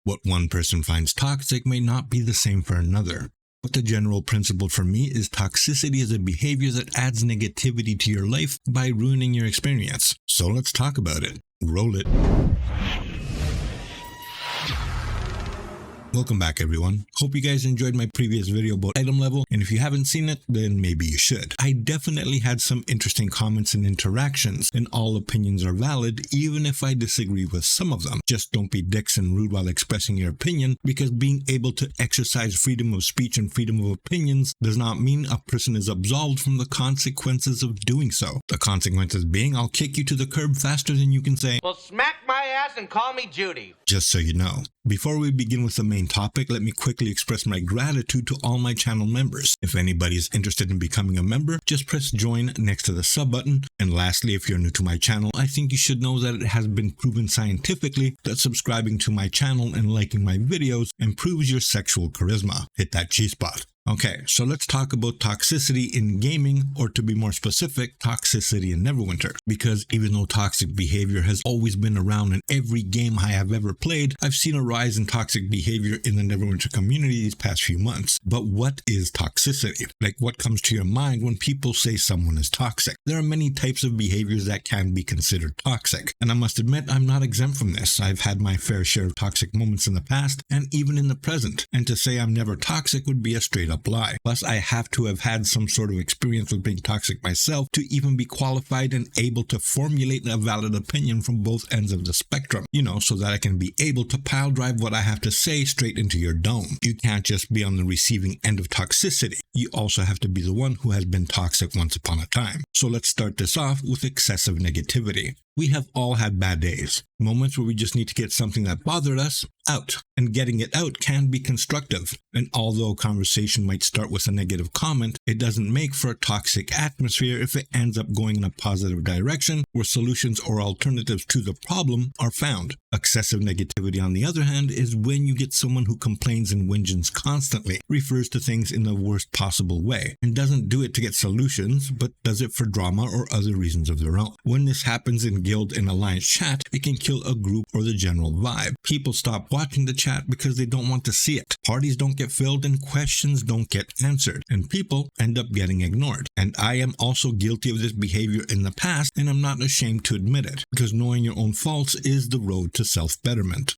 What one person finds toxic may not be the same for another. But the general principle for me is toxicity is a behavior that adds negativity to your life by ruining your experience. So let's talk about it. Roll it. Welcome back, everyone. Hope you guys enjoyed my previous video about item level, and if you haven't seen it, then maybe you should. I definitely had some interesting comments and interactions, and all opinions are valid, even if I disagree with some of them. Just don't be dicks and rude while expressing your opinion, because being able to exercise freedom of speech and freedom of opinions does not mean a person is absolved from the consequences of doing so. The consequences being, I'll kick you to the curb faster than you can say, "Well, smack my ass and call me Judy." Just so you know. Before we begin with the main topic, let me quickly express my gratitude to all my channel members. If anybody is interested in becoming a member, just press join next to the sub button. And lastly, if you're new to my channel, I think you should know that it has been proven scientifically that subscribing to my channel and liking my videos improves your sexual charisma. Hit that G-spot. Okay, so let's talk about toxicity in gaming, or to be more specific, toxicity in Neverwinter. Because even though toxic behavior has always been around in every game I have ever played, I've seen a rise in toxic behavior in the Neverwinter community these past few months. But what is toxicity? Like, what comes to your mind when people say someone is toxic? There are many types of behaviors that can be considered toxic. And I must admit, I'm not exempt from this. I've had my fair share of toxic moments in the past, and even in the present. And to say I'm never toxic would be a straight up lie. Plus, I have to have had some sort of experience with being toxic myself to even be qualified and able to formulate a valid opinion from both ends of the spectrum, so that I can be able to pile drive what I have to say straight into your dome. You can't just be on the receiving end of toxicity. You also have to be the one who has been toxic once upon a time. So let's start this off with excessive negativity. We have all had bad days, moments where we just need to get something that bothered us out, and getting it out can be constructive. And although a conversation might start with a negative comment, it doesn't make for a toxic atmosphere if it ends up going in a positive direction where solutions or alternatives to the problem are found. Excessive negativity, on the other hand, is when you get someone who complains and whinges constantly, refers to things in the worst possible way, and doesn't do it to get solutions, but does it for drama or other reasons of their own. When this happens in guild and alliance chat, it can kill a group or the general vibe. People stop watching the chat because they don't want to see it. Parties don't get filled and questions don't get answered, and people end up getting ignored. And I am also guilty of this behavior in the past, and I'm not ashamed to admit it, because knowing your own faults is the road to self-betterment.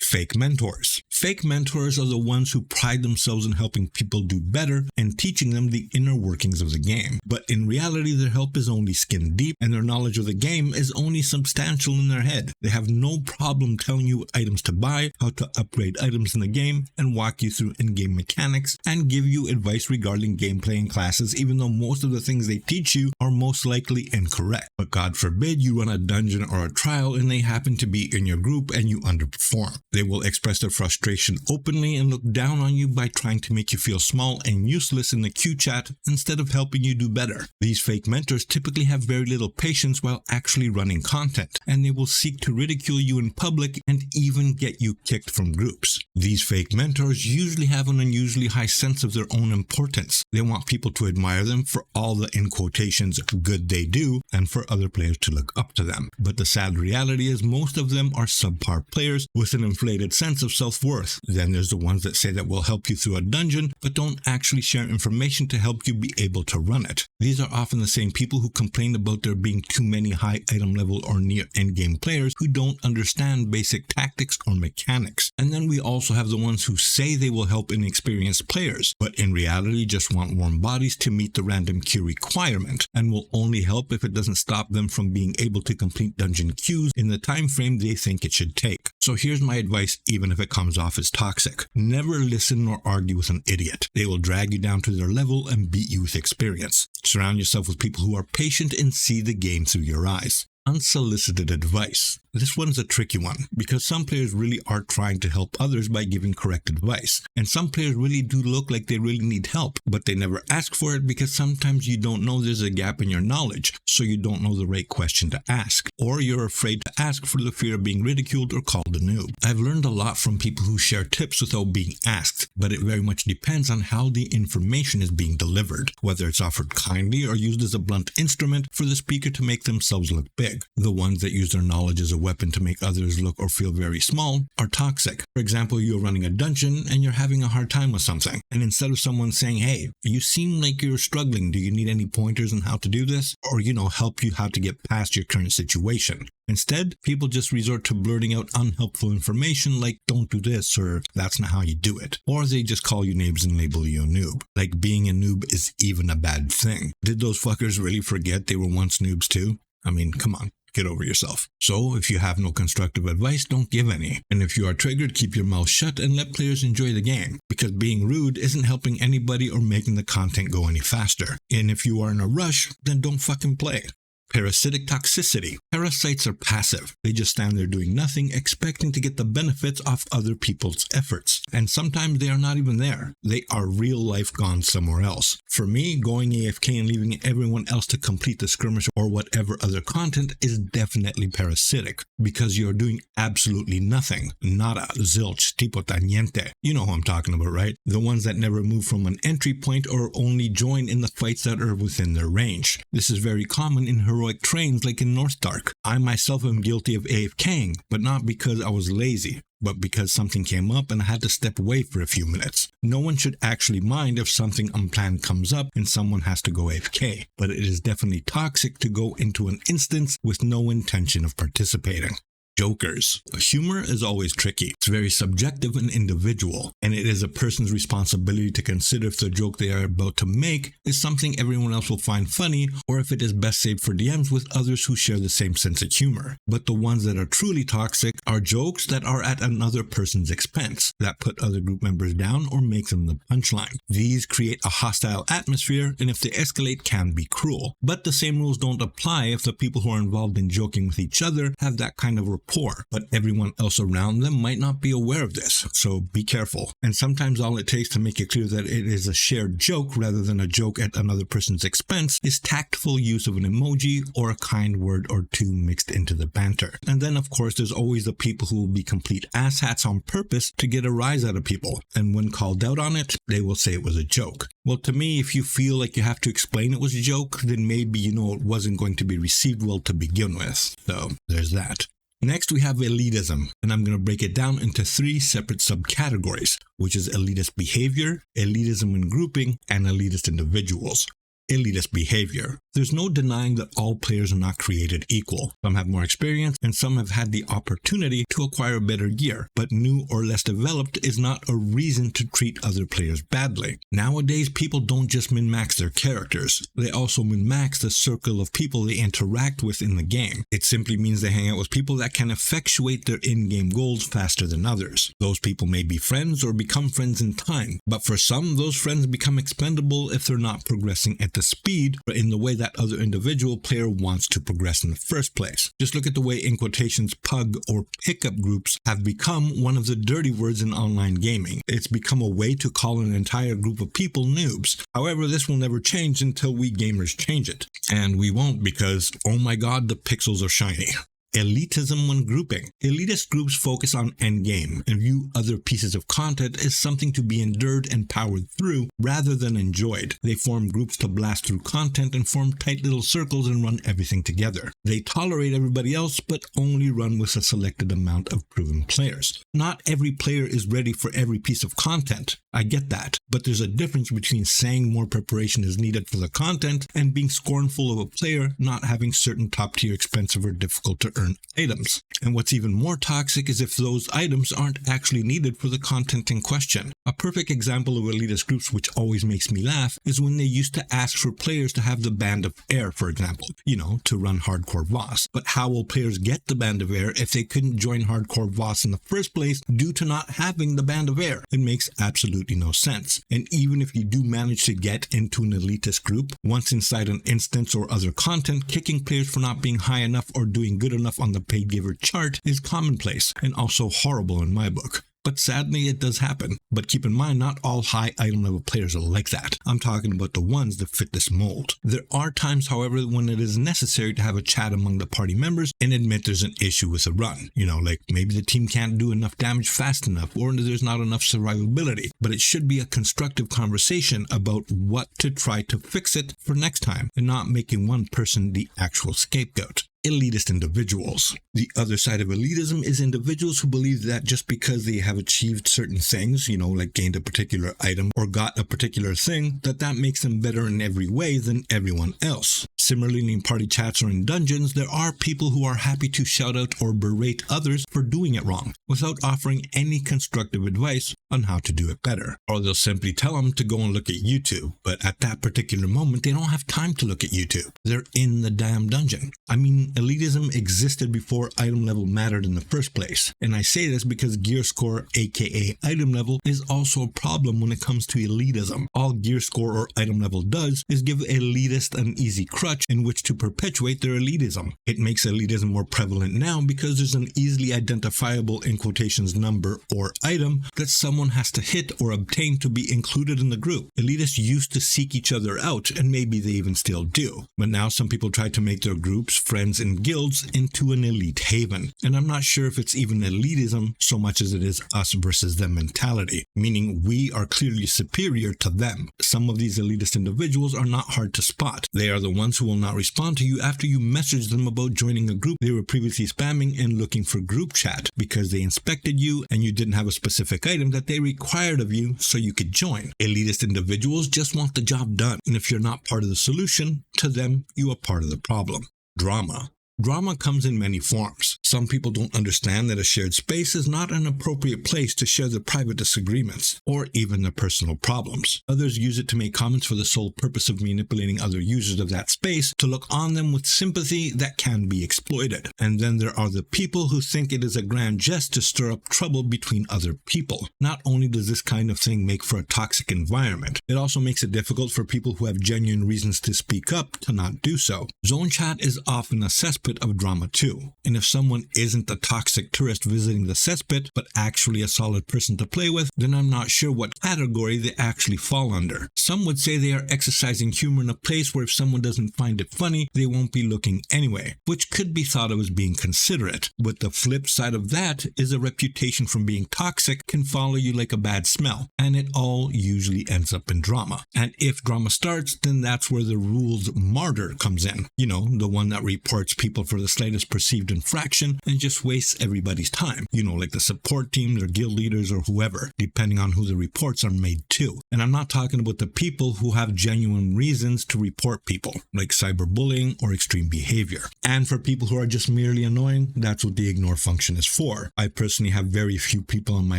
Fake mentors. Fake mentors are the ones who pride themselves in helping people do better and teaching them the inner workings of the game. But in reality, their help is only skin deep, and their knowledge of the game is only substantial in their head. They have no problem telling you what items to buy, how to upgrade items in the game, and walk you through in-game mechanics, and give you advice regarding gameplay and classes, even though most of the things they teach you are most likely incorrect. But God forbid you run a dungeon or a trial and they happen to be in your group and you underperform. They will express their frustration openly and look down on you by trying to make you feel small and useless in the queue chat instead of helping you do better. These fake mentors typically have very little patience while actually running content, and they will seek to ridicule you in public and even get you kicked from groups. These fake mentors usually have an unusually high sense of their own importance. They want people to admire them for all the, in quotations, good they do, and for other players to look up to them. But the sad reality is most of them are subpar players with an inflated sense of self-worth. Then there's the ones that say that will help you through a dungeon, but don't actually share information to help you be able to run it. These are often the same people who complain about there being too many high item level or near endgame players who don't understand basic tactics or mechanics. And then we also have the ones who say they will help inexperienced players, but in reality just want warm bodies to meet the random queue requirement, and will only help if it doesn't stop them from being able to complete dungeon queues in the time frame they think it should take. So here's my advice, even if it comes off as toxic. Never listen nor argue with an idiot. They will drag you down to their level and beat you with experience. Surround yourself with people who are patient and see the game through your eyes. Unsolicited advice. This one's a tricky one, because some players really are trying to help others by giving correct advice, and some players really do look like they really need help, but they never ask for it because sometimes you don't know there's a gap in your knowledge, so you don't know the right question to ask, or you're afraid to ask for the fear of being ridiculed or called a noob. I've learned a lot from people who share tips without being asked, but it very much depends on how the information is being delivered, whether it's offered kindly or used as a blunt instrument for the speaker to make themselves look big. big. The ones that use their knowledge as a weapon to make others look or feel very small are toxic. For example, you're running a dungeon and you're having a hard time with something, and instead of someone saying, hey, you seem like you're struggling, do you need any pointers on how to do this? Or, help you how to get past your current situation. Instead, people just resort to blurting out unhelpful information like don't do this or that's not how you do it. Or they just call you names and label you a noob. Like being a noob is even a bad thing. Did those fuckers really forget they were once noobs too? I mean, come on. Get over yourself. So, if you have no constructive advice, don't give any. And if you are triggered, keep your mouth shut and let players enjoy the game. Because being rude isn't helping anybody or making the content go any faster. And if you are in a rush, then don't fucking play. Parasitic toxicity. Parasites are passive. They just stand there doing nothing, expecting to get the benefits off other people's efforts. And sometimes they are not even there. They are real life gone somewhere else. For me, going AFK and leaving everyone else to complete the skirmish or whatever other content is definitely parasitic. Because you're doing absolutely nothing. Nada, zilch, tipo taniente. You know who I'm talking about, right? The ones that never move from an entry point or only join in the fights that are within their range. This is very common in heroic trains like in North Dark. I myself am guilty of AFKing, but not because I was lazy, but because something came up and I had to step away for a few minutes. No one should actually mind if something unplanned comes up and someone has to go AFK, but it is definitely toxic to go into an instance with no intention of participating. Jokers. Humor is always tricky. It's very subjective and individual, and it is a person's responsibility to consider if the joke they are about to make is something everyone else will find funny, or if it is best saved for DMs with others who share the same sense of humor. But the ones that are truly toxic are jokes that are at another person's expense, that put other group members down or make them the punchline. These create a hostile atmosphere, and if they escalate, can be cruel. But the same rules don't apply if the people who are involved in joking with each other have that kind of rapport, but everyone else around them might not be aware of this, so be careful. And sometimes all it takes to make it clear that it is a shared joke rather than a joke at another person's expense is tactful use of an emoji or a kind word or two mixed into the banter. And then of course there's always the people who will be complete asshats on purpose to get a rise out of people, and when called out on it, they will say it was a joke. Well, to me, if you feel like you have to explain it was a joke, then maybe you know it wasn't going to be received well to begin with. So there's that. Next, we have elitism, and I'm going to break it down into 3 separate subcategories, which is elitist behavior, elitism in grouping, and elitist individuals. Elitist behavior. There's no denying that all players are not created equal. Some have more experience and some have had the opportunity to acquire better gear, but new or less developed is not a reason to treat other players badly. Nowadays, people don't just min-max their characters, they also min-max the circle of people they interact with in the game. It simply means they hang out with people that can effectuate their in-game goals faster than others. Those people may be friends or become friends in time, but for some, those friends become expendable if they're not progressing at the speed or in the way that other individual player wants to progress in the first place. Just look at the way in quotations pug or pickup groups have become one of the dirty words in online gaming. It's become a way to call an entire group of people noobs. However, this will never change until we gamers change it. And we won't because, oh my god, the pixels are shiny. Elitism when grouping. Elitist groups focus on endgame and view other pieces of content as something to be endured and powered through rather than enjoyed. They form groups to blast through content and form tight little circles and run everything together. They tolerate everybody else but only run with a selected amount of proven players. Not every player is ready for every piece of content. I get that, but there's a difference between saying more preparation is needed for the content and being scornful of a player not having certain top-tier expensive or difficult to earn items. And what's even more toxic is if those items aren't actually needed for the content in question. A perfect example of elitist groups which always makes me laugh is when they used to ask for players to have the Band of Air, for example, to run Hardcore Voss. But how will players get the Band of Air if they couldn't join Hardcore Voss in the first place due to not having the Band of Air? It makes absolutely no sense. And even if you do manage to get into an elitist group, once inside an instance or other content, kicking players for not being high enough or doing good enough on the paid giver chart is commonplace and also horrible in my book. But sadly, it does happen. But keep in mind, not all high item level players are like that. I'm talking about the ones that fit this mold. There are times, however, when it is necessary to have a chat among the party members and admit there's an issue with a run. Like maybe the team can't do enough damage fast enough or there's not enough survivability. But it should be a constructive conversation about what to try to fix it for next time and not making one person the actual scapegoat. elitist individuals. The other side of elitism is individuals who believe that just because they have achieved certain things, like gained a particular item or got a particular thing, that makes them better in every way than everyone else. Similarly, in party chats or in dungeons, there are people who are happy to shout out or berate others for doing it wrong, without offering any constructive advice on how to do it better. Or they'll simply tell them to go and look at YouTube, but at that particular moment, they don't have time to look at YouTube. They're in the damn dungeon. I mean, elitism existed before item level mattered in the first place. And I say this because gear score, aka item level, is also a problem when it comes to elitism. All gear score or item level does is give elitists an easy crutch in which to perpetuate their elitism. It makes elitism more prevalent now because there's an easily identifiable in quotations number or item that someone has to hit or obtain to be included in the group. Elitists used to seek each other out, and maybe they even still do. But now some people try to make their groups, friends, and guilds into an elite haven. And I'm not sure if it's even elitism so much as it is us versus them mentality, meaning we are clearly superior to them. Some of these elitist individuals are not hard to spot. They are the ones who will not respond to you after you message them about joining a group they were previously spamming and looking for group chat because they inspected you and you didn't have a specific item that they required of you so you could join. Elitist individuals just want the job done, and if you're not part of the solution, to them, you are part of the problem. Drama. Drama comes in many forms. Some people don't understand that a shared space is not an appropriate place to share their private disagreements, or even their personal problems. Others use it to make comments for the sole purpose of manipulating other users of that space to look on them with sympathy that can be exploited. And then there are the people who think it is a grand jest to stir up trouble between other people. Not only does this kind of thing make for a toxic environment, it also makes it difficult for people who have genuine reasons to speak up to not do so. Zone chat is often a cesspit of drama too, and if someone isn't a toxic tourist visiting the cesspit but actually a solid person to play with, then I'm not sure what category they actually fall under. Some would say they are exercising humor in a place where if someone doesn't find it funny, they won't be looking anyway, which could be thought of as being considerate. But the flip side of that is a reputation from being toxic can follow you like a bad smell, and it all usually ends up in drama. And if drama starts, then that's where the rules martyr comes in. The one that reports people for the slightest perceived infraction and just wastes everybody's time. Like the support teams or guild leaders or whoever, depending on who the reports are made to. And I'm not talking about the people who have genuine reasons to report people, like cyberbullying or extreme behavior. And for people who are just merely annoying, that's what the ignore function is for. I personally have very few people on my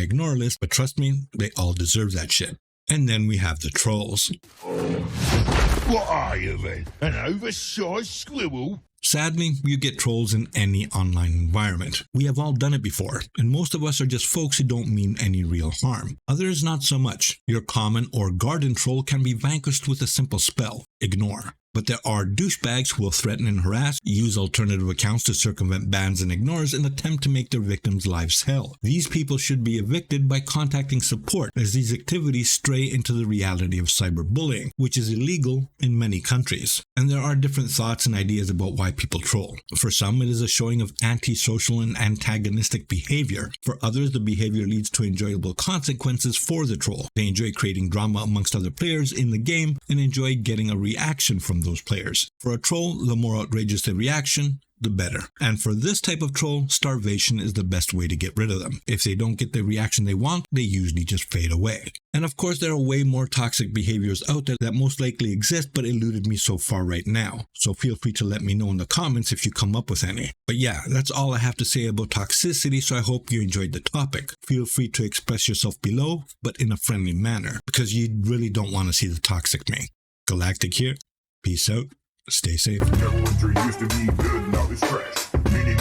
ignore list, but trust me, they all deserve that shit. And then we have the trolls. What are you then? An oversized squirrel? Sadly, you get trolls in any online environment. We have all done it before, and most of us are just folks who don't mean any real harm. Others not so much. Your common or garden troll can be vanquished with a simple spell: ignore. But there are douchebags who will threaten and harass, use alternative accounts to circumvent bans and ignores, and attempt to make their victims' lives hell. These people should be evicted by contacting support, as these activities stray into the reality of cyberbullying, which is illegal in many countries. And there are different thoughts and ideas about why people troll. For some, it is a showing of antisocial and antagonistic behavior. For others, the behavior leads to enjoyable consequences for the troll. They enjoy creating drama amongst other players in the game and enjoy getting a reaction from those players. For a troll, the more outrageous the reaction, the better. And for this type of troll, starvation is the best way to get rid of them. If they don't get the reaction they want, they usually just fade away. And of course, there are way more toxic behaviors out there that most likely exist but eluded me so far right now. So feel free to let me know in the comments if you come up with any. But yeah, that's all I have to say about toxicity, so I hope you enjoyed the topic. Feel free to express yourself below, but in a friendly manner, because you really don't want to see the toxic me. Galactic here. Peace out. Stay safe. Neverwinter used to be good, now it's trash. Meaning